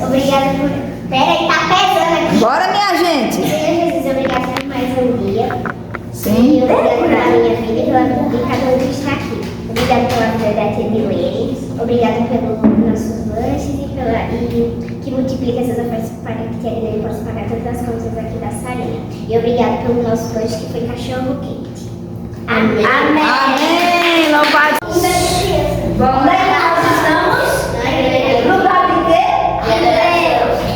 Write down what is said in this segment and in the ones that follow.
Obrigada por... Peraí, tá pesando aqui. Bora, minha gente. Senhor Jesus, obrigada por mais um dia. Sim. E obrigada pela minha vida e pela vida de cada um que está aqui. Obrigada pela vida da Tia Milene. Obrigada pelos nossos lanches e que multiplica essas ofertas para que a Tia Milene possa pagar todas as contas aqui da salinha. E obrigada pelo nosso lanche que foi cachorro quente. Amém. Amém. Amém. Louvado. Vamos lá, nós estamos no lugar de quê?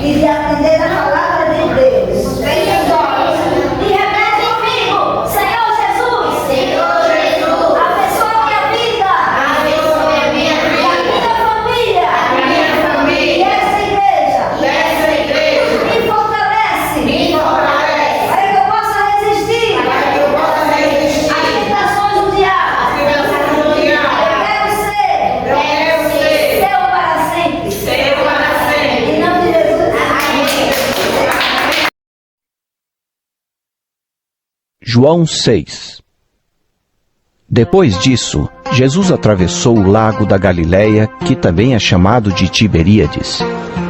E de atender a palavra de Deus. Três horas. E repete comigo. Senhor Jesus. Senhor Jesus. Abençoa minha vida. Abençoa minha vida. E a minha família. A minha família. E essa igreja. E essa igreja. Me fortalece. Me fortalece. Para que eu possa resistir. Para que eu possa resistir. Às tentações do diabo. Às tentações do diabo. Eu quero ser seu para sempre. Seu para sempre. Em nome de Jesus. Amém. João 6. Depois disso, Jesus atravessou o lago da Galileia, que também é chamado de Tiberíades.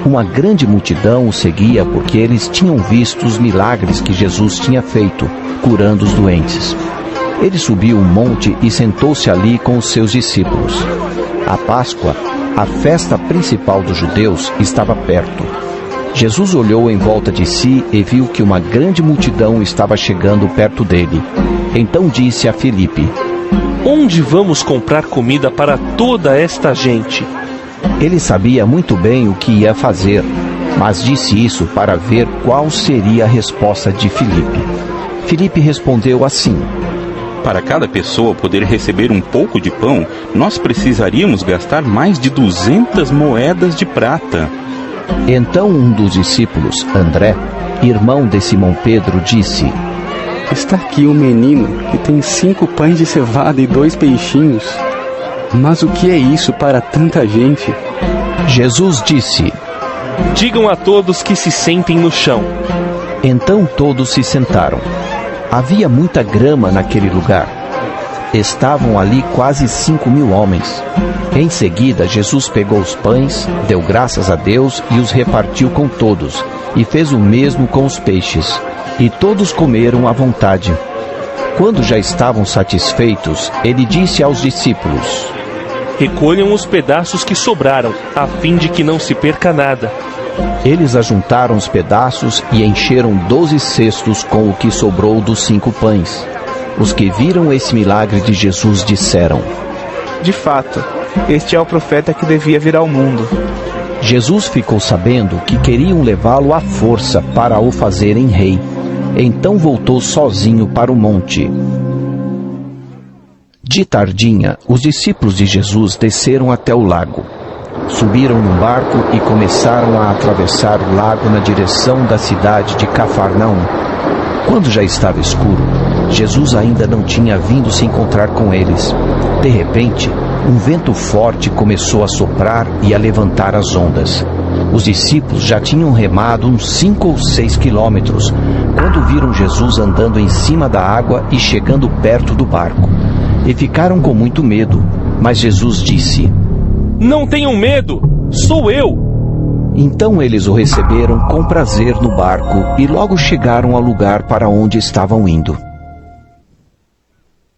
Uma grande multidão o seguia porque eles tinham visto os milagres que Jesus tinha feito, curando os doentes. Ele subiu um monte e sentou-se ali com os seus discípulos. A Páscoa, a festa principal dos judeus, estava perto. Jesus olhou em volta de si e viu que uma grande multidão estava chegando perto dele. Então disse a Filipe: Onde vamos comprar comida para toda esta gente? Ele sabia muito bem o que ia fazer, mas disse isso para ver qual seria a resposta de Filipe. Filipe respondeu assim: Para cada pessoa poder receber um pouco de pão, nós precisaríamos gastar mais de 200 moedas de prata. Então um dos discípulos, André, irmão de Simão Pedro, disse: Está aqui um menino que tem 5 pães de cevada e 2 peixinhos. Mas o que é isso para tanta gente? Jesus disse: Digam a todos que se sentem no chão. Então todos se sentaram. Havia muita grama naquele lugar. Estavam ali quase 5.000 homens. Em seguida, Jesus pegou os pães, deu graças a Deus e os repartiu com todos, e fez o mesmo com os peixes. E todos comeram à vontade. Quando já estavam satisfeitos, ele disse aos discípulos: Recolham os pedaços que sobraram, a fim de que não se perca nada. Eles ajuntaram os pedaços e encheram 12 cestos com o que sobrou dos 5 pães. Os que viram esse milagre de Jesus disseram: De fato, este é o profeta que devia vir ao mundo. Jesus ficou sabendo que queriam levá-lo à força para o fazerem rei. Então voltou sozinho para o monte. De tardinha, os discípulos de Jesus desceram até o lago. Subiram num barco e começaram a atravessar o lago na direção da cidade de Cafarnaum. Quando já estava escuro, Jesus ainda não tinha vindo se encontrar com eles. De repente, um vento forte começou a soprar e a levantar as ondas. Os discípulos já tinham remado uns 5 ou 6 quilômetros, quando viram Jesus andando em cima da água e chegando perto do barco. E ficaram com muito medo, mas Jesus disse: Não tenham medo, sou eu! Então eles o receberam com prazer no barco e logo chegaram ao lugar para onde estavam indo.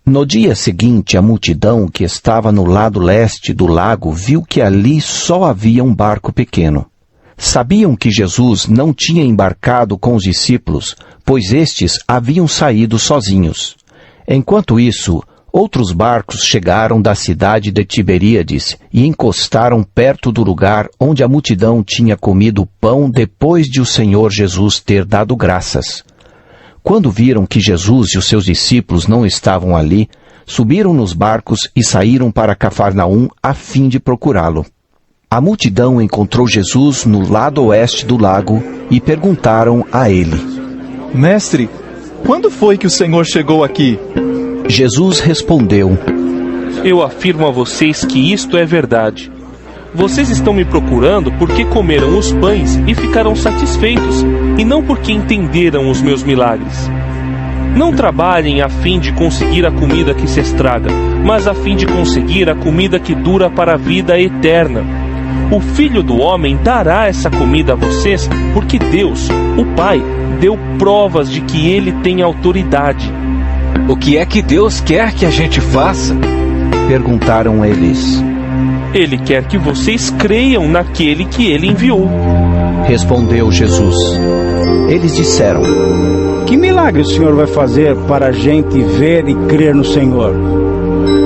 No dia seguinte, a multidão que estava no lado leste do lago viu que ali só havia um barco pequeno. Sabiam que Jesus não tinha embarcado com os discípulos, pois estes haviam saído sozinhos. Enquanto isso, outros barcos chegaram da cidade de Tiberíades e encostaram perto do lugar onde a multidão tinha comido pão depois de o Senhor Jesus ter dado graças. Quando viram que Jesus e os seus discípulos não estavam ali, subiram nos barcos e saíram para Cafarnaum a fim de procurá-lo. A multidão encontrou Jesus no lado oeste do lago e perguntaram a ele: Mestre, quando foi que o Senhor chegou aqui? Jesus respondeu: Eu afirmo a vocês que isto é verdade. Vocês estão me procurando porque comeram os pães e ficaram satisfeitos, e não porque entenderam os meus milagres. Não trabalhem a fim de conseguir a comida que se estraga, mas a fim de conseguir a comida que dura para a vida eterna. O Filho do Homem dará essa comida a vocês, porque Deus, o Pai, deu provas de que Ele tem autoridade. O que é que Deus quer que a gente faça? Perguntaram eles. Ele quer que vocês creiam naquele que Ele enviou. Respondeu Jesus. Eles disseram: Que milagre o Senhor vai fazer para a gente ver e crer no Senhor?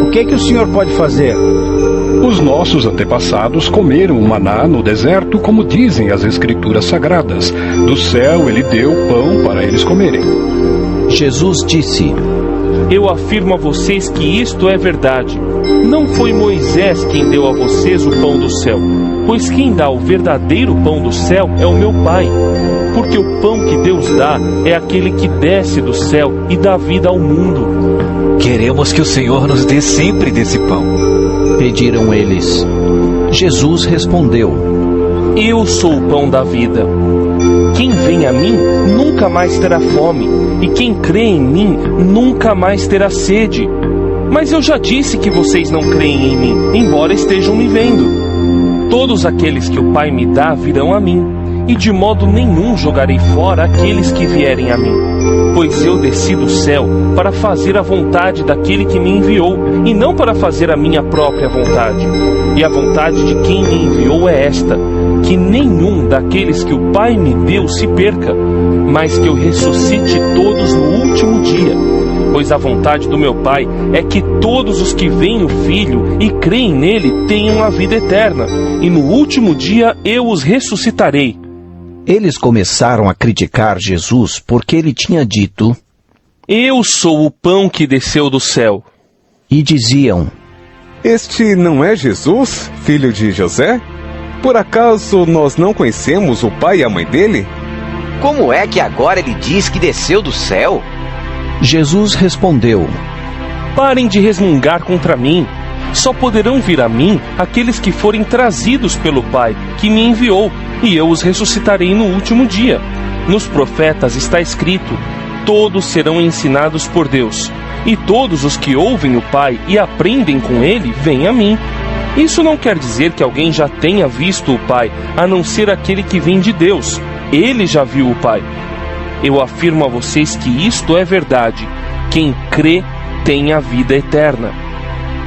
O que o Senhor pode fazer? Os nossos antepassados comeram o maná no deserto, como dizem as Escrituras Sagradas. Do céu ele deu pão para eles comerem. Jesus disse: Eu afirmo a vocês que isto é verdade. Não foi Moisés quem deu a vocês o pão do céu, pois quem dá o verdadeiro pão do céu é o meu Pai. Porque o pão que Deus dá é aquele que desce do céu e dá vida ao mundo. Queremos que o Senhor nos dê sempre desse pão. Pediram eles. Jesus respondeu: Eu sou o pão da vida. Quem vem a mim nunca mais terá fome, e quem crê em mim nunca mais terá sede. Mas eu já disse que vocês não creem em mim, embora estejam me vendo. Todos aqueles que o Pai me dá virão a mim, e de modo nenhum jogarei fora aqueles que vierem a mim. Pois eu desci do céu para fazer a vontade daquele que me enviou, e não para fazer a minha própria vontade. E a vontade de quem me enviou é esta: que nenhum daqueles que o Pai me deu se perca, mas que eu ressuscite todos no último dia. Pois a vontade do meu Pai é que todos os que veem o Filho e creem nele tenham a vida eterna, e no último dia eu os ressuscitarei. Eles começaram a criticar Jesus porque ele tinha dito: Eu sou o pão que desceu do céu. E diziam: Este não é Jesus, filho de José? Por acaso nós não conhecemos o pai e a mãe dele? Como é que agora ele diz que desceu do céu? Jesus respondeu: Parem de resmungar contra mim. Só poderão vir a mim aqueles que forem trazidos pelo Pai, que me enviou, e eu os ressuscitarei no último dia. Nos profetas está escrito: todos serão ensinados por Deus, e todos os que ouvem o Pai e aprendem com ele, vêm a mim. Isso não quer dizer que alguém já tenha visto o Pai, a não ser aquele que vem de Deus. Ele já viu o Pai. Eu afirmo a vocês que isto é verdade. Quem crê tem a vida eterna.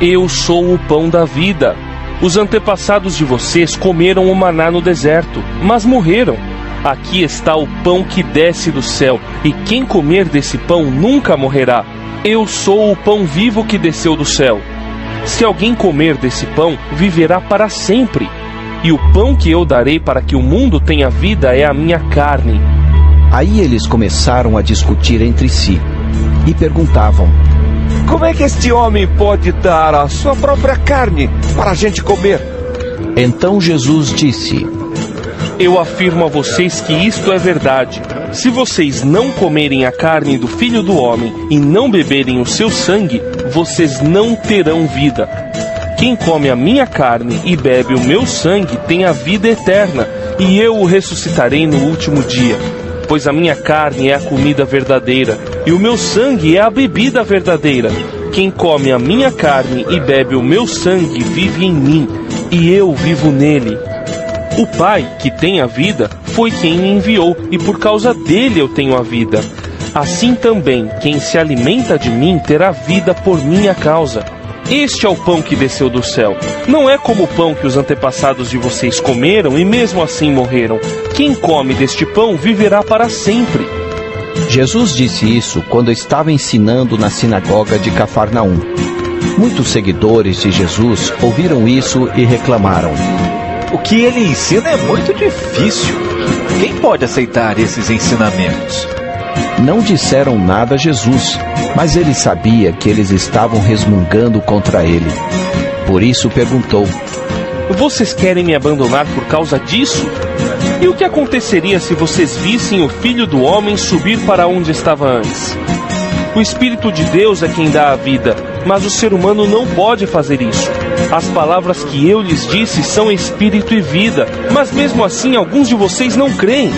Eu sou o pão da vida. Os antepassados de vocês comeram o maná no deserto, mas morreram. Aqui está o pão que desce do céu, e quem comer desse pão nunca morrerá. Eu sou o pão vivo que desceu do céu. Se alguém comer desse pão, viverá para sempre. E o pão que eu darei para que o mundo tenha vida é a minha carne. Aí eles começaram a discutir entre si e perguntavam: Como é que este homem pode dar a sua própria carne para a gente comer? Então Jesus disse: Eu afirmo a vocês que isto é verdade. Se vocês não comerem a carne do Filho do Homem e não beberem o seu sangue, vocês não terão vida. Quem come a minha carne e bebe o meu sangue tem a vida eterna, e eu o ressuscitarei no último dia. Pois a minha carne é a comida verdadeira, e o meu sangue é a bebida verdadeira. Quem come a minha carne e bebe o meu sangue vive em mim, e eu vivo nele. O Pai, que tem a vida, foi quem me enviou, e por causa dele eu tenho a vida. Assim também, quem se alimenta de mim terá vida por minha causa. Este é o pão que desceu do céu. Não é como o pão que os antepassados de vocês comeram e mesmo assim morreram. Quem come deste pão viverá para sempre. Jesus disse isso quando estava ensinando na sinagoga de Cafarnaum. Muitos seguidores de Jesus ouviram isso e reclamaram: O que ele ensina é muito difícil. Quem pode aceitar esses ensinamentos? Não disseram nada a Jesus, mas ele sabia que eles estavam resmungando contra ele. Por isso perguntou: Vocês querem me abandonar por causa disso? E o que aconteceria se vocês vissem o Filho do Homem subir para onde estava antes? O Espírito de Deus é quem dá a vida, mas o ser humano não pode fazer isso. As palavras que eu lhes disse são espírito e vida, mas mesmo assim alguns de vocês não creem.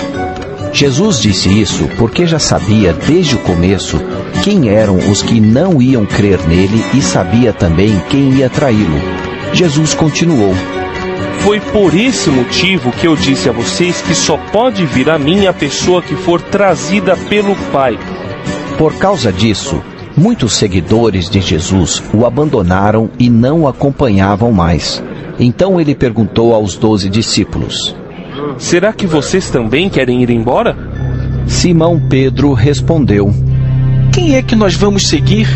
Jesus disse isso porque já sabia desde o começo quem eram os que não iam crer nele e sabia também quem ia traí-lo. Jesus continuou: Foi por esse motivo que eu disse a vocês que só pode vir a mim a pessoa que for trazida pelo Pai. Por causa disso, muitos seguidores de Jesus o abandonaram e não o acompanhavam mais. Então ele perguntou aos 12 discípulos: Será que vocês também querem ir embora? Simão Pedro respondeu: Quem é que nós vamos seguir?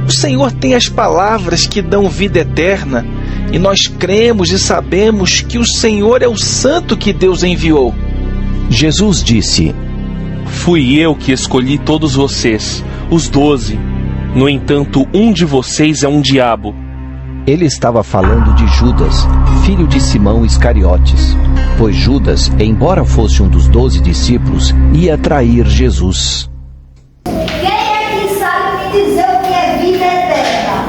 O Senhor tem as palavras que dão vida eterna, e nós cremos e sabemos que o Senhor é o Santo que Deus enviou. Jesus disse: Fui eu que escolhi todos vocês, os 12. No entanto, um de vocês é um diabo. Ele estava falando de Judas, filho de Simão Iscariotes, pois Judas, embora fosse um dos 12 discípulos, ia trair Jesus. Quem é que sabe me dizer o que é vida eterna?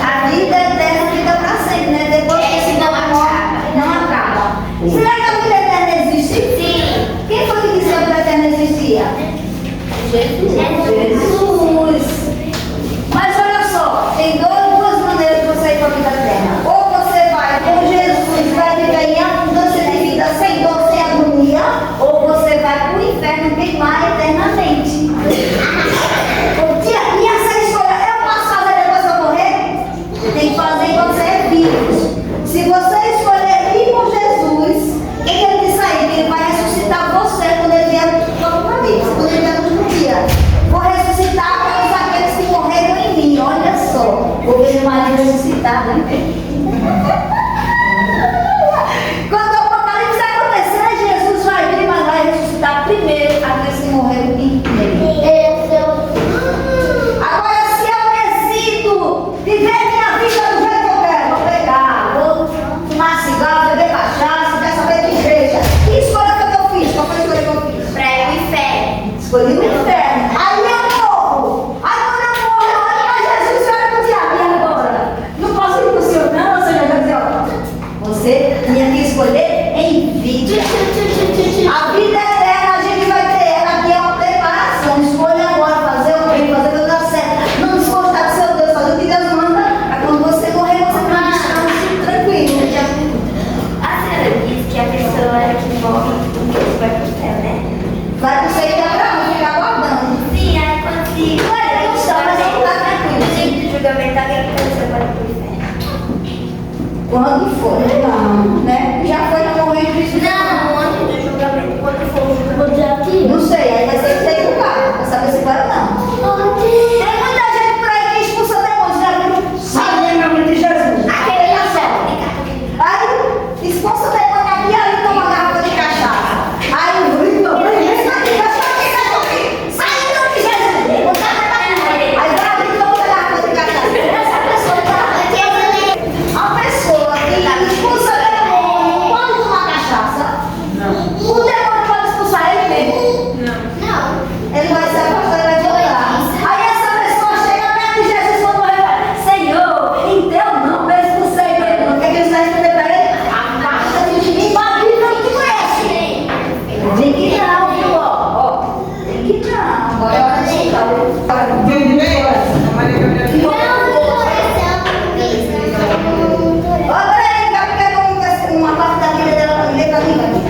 A vida eterna fica para sempre, né? Depois que se não acaba. Será que a vida eterna existe? Sim. Quem foi que disse que a vida eterna existia? Jesus. Mas olha só, tem duas maneiras de você ir para a vida eterna. Ou você vai com Jesus, vai viver em abundância de vida sem dor, sem agonia, ou você vai para o inferno queimar eternamente. E essa escolha, eu posso fazer depois que eu morrer? Você tem que fazer enquanto você é vivo. Se você escolher ir com Jesus, o que ele diz aí? Que ele vai ressuscitar você quando ele vier para mim, quando ele vier no último dia. Vou ressuscitar todos aqueles que morreram em mim, olha só. Vou ver mais ressuscitado, né? Quando o Apocalipse acontecer, Jesus vai vir, mas vai ressuscitar primeiro aqueles que morreram em mim. Agora, se eu decido viver minha vida do jeito que eu quero, vou pegar, vou fumar cigarro, beber cachaça, quer saber de igreja. Que escolha que eu fiz? Qual foi a escolha que eu fiz? Para ir ao inferno. Escolhi o inferno. Aí eu morro. Aí quando eu morro, eu olho para Jesus e olho para o diabo. E agora? Não posso ir para o Senhor, não, Senhor. Já dizia, ó, você tinha que escolher em vida. A vida eterna a gente vai ter ela aqui, é uma preparação. Escolha agora fazer o bem, fazer tudo dar certo. Não desgostar do seu Deus, fazer o que Deus manda. Para quando você morrer, você vai estar tranquilo. A senhora disse que a pessoa que morre vai pro céu, né? Vai pro céu e Abraão, ficar aguardando. Sim, aí quando se... Não só, mas não tá tranquilo. No dia do julgamento, alguém que você vai pro inferno. Quando for, não, né? Já foi na morrer em Cristo. Não, antes do julgamento, quando for o julgamento. Não sei, aí vai ser que tem julgado, pra saber se vai ou não. Tem muita gente por aí que expulsa demônios, né? Sai em nome de Jesus. Aquele tá certo. Aí expulsa demônio aqui, aí toma uma garrafa de cachaça. Aí o grito, sai em nome de Jesus. Aí vai abrir toda a garrafa de cachaça. Essa pessoa tá a pessoa que expulsa demônio pode tomar cachaça? Não. O demônio pode expulsar ele mesmo? Não. Ele vai se afastar e vai voltar. Aí essa pessoa chega perto de Jesus quando ele fala: Senhor, em teu nome eu expulsei ele. O que é que ele vai responder para ele? Afasta-te de mim, bandido, não te conhece. Vem que não, viu? Ó, vem que não. Agora é hora de escutar. Vem de Olha aí, Gabi, quer uma parte da vida dela para ler para mim, Gabi.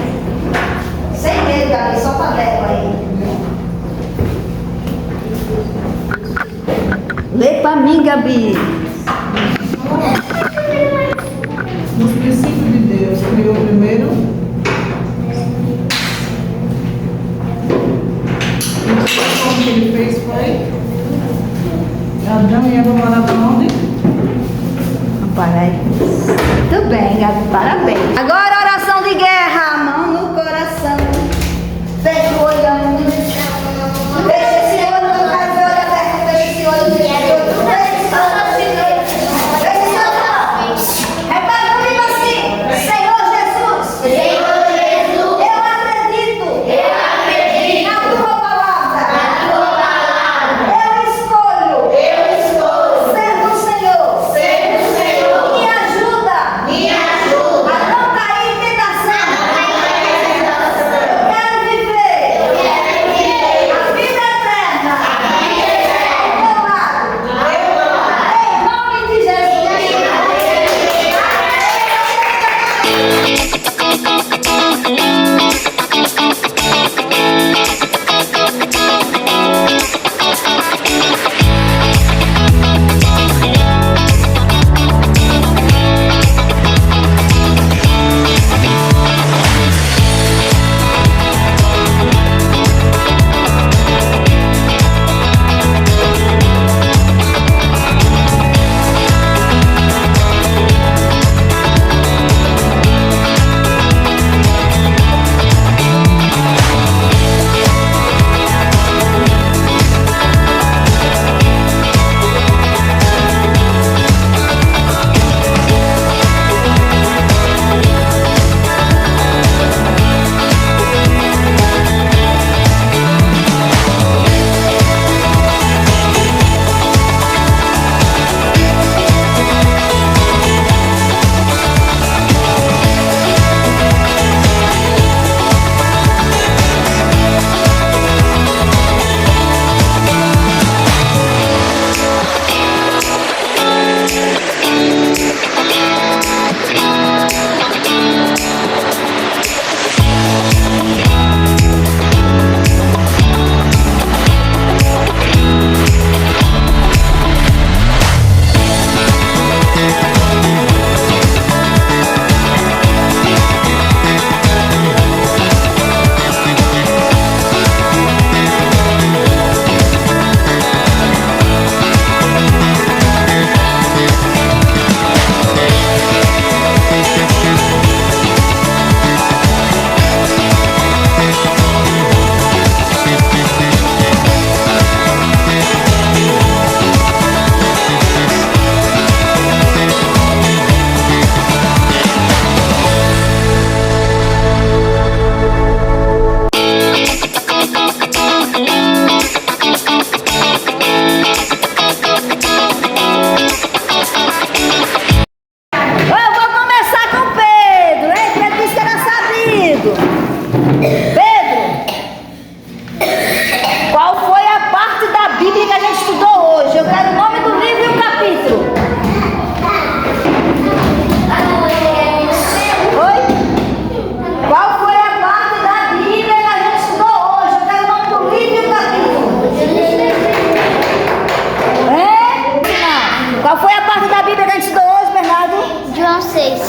Sem medo, Gabi, só para ler aí. Lê para mim, Gabi. Nos princípios de Deus, criou primeiro. Como que ele fez foi? Adão e Eva moravam onde? Muito bem, Gabi, parabéns. Agora oração de guerra, mão no coração. Fecha o olho, fecha esse olho, eu quero ver o olho aberto, fecha esse olho, fecha esse olho, fecha esse olho, fecha esse olho. Repara comigo assim: Senhor Jesus, eu acredito na tua palavra, eu escolho ser do Senhor. Me ajuda a não cair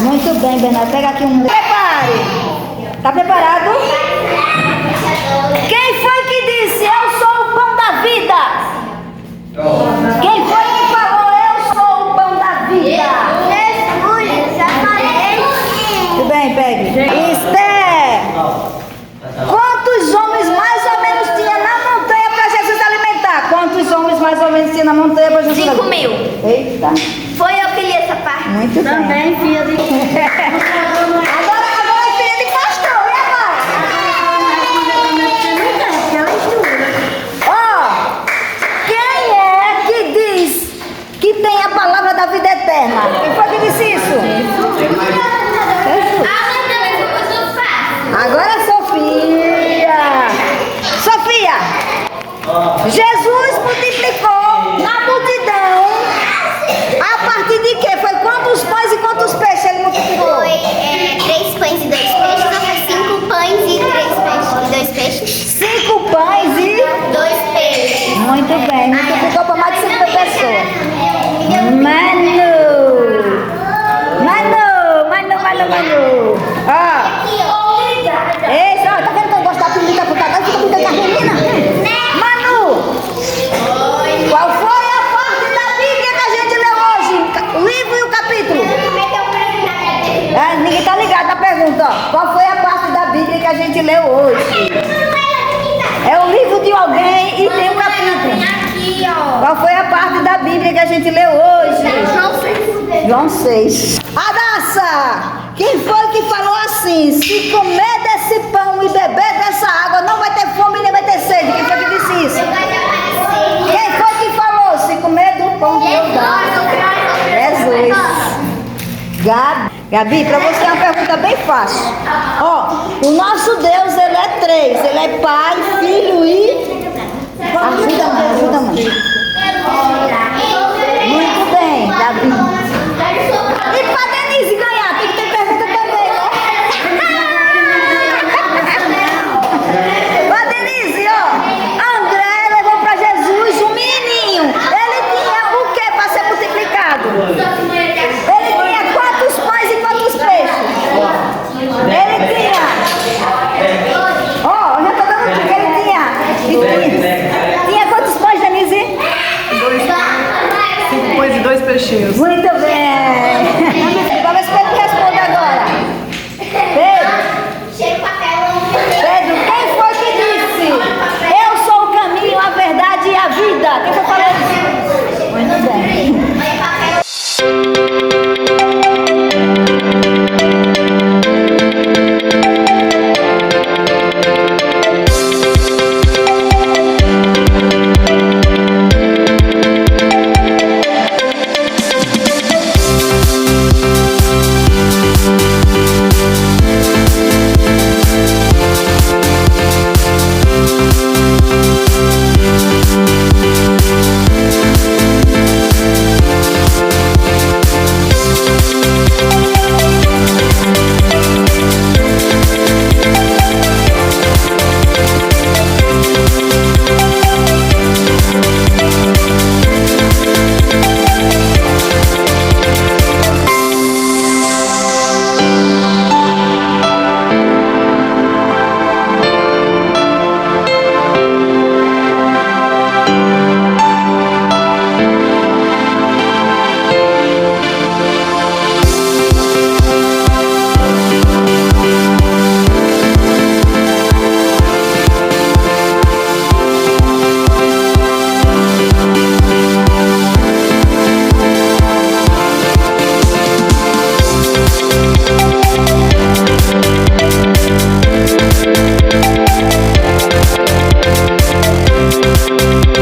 Muito bem, Bernardo. Pega aqui um. Prepare. Tá preparado? Quem foi que disse eu sou o pão da vida? Quem foi que falou eu sou o pão da vida? Jesus, já falei. Muito bem, pegue. Esther. Quantos homens mais ou menos tinha na montanha para Jesus alimentar? Quantos homens mais ou menos tinha na montanha para Jesus alimentar? 5.000. Eita. Foi eu que li essa parte. Muito bem. Também, filha de... Agora é filha de pastor, e agora? Ó, quem é que diz que tem a palavra da vida eterna? Quem foi que disse isso? Agora é Sofia. Sofia, Jesus multiplicou na multidão a partir de quê? Foi quantos pães e quantos peixes ele multiplicou? Foi 3 pães e 2 peixes, ou foi 5 pães e 2 peixes? 5 pães e 2 peixes. Muito bem, multiplicou para mais de 5 pessoas. Manu. Esse, ó, tá vendo que eu gosto da pimenta por causa fica cuidando da menina? Manu, qual foi a parte da Bíblia que a gente leu hoje? O livro e o capítulo? Ninguém tá ligado na pergunta, ó. Qual foi a parte da Bíblia que a gente leu hoje? É o livro de alguém e tem um capítulo. Qual foi a parte da Bíblia que a gente leu hoje? João 6. Adassa! Quem foi que falou assim? Se comer desse pão e beber dessa água, não vai ter fome nem vai ter sede. Quem foi que disse isso? Quem foi que falou? Se comer do pão que eu dou. Jesus. Gabi, para você é uma pergunta bem fácil. Ó, o nosso Deus, ele é 3. Ele é Pai, Filho e... Ajuda, mãe. Muito bem, Gabi. E para Denise ganhar, tem que ter pergunta também. Música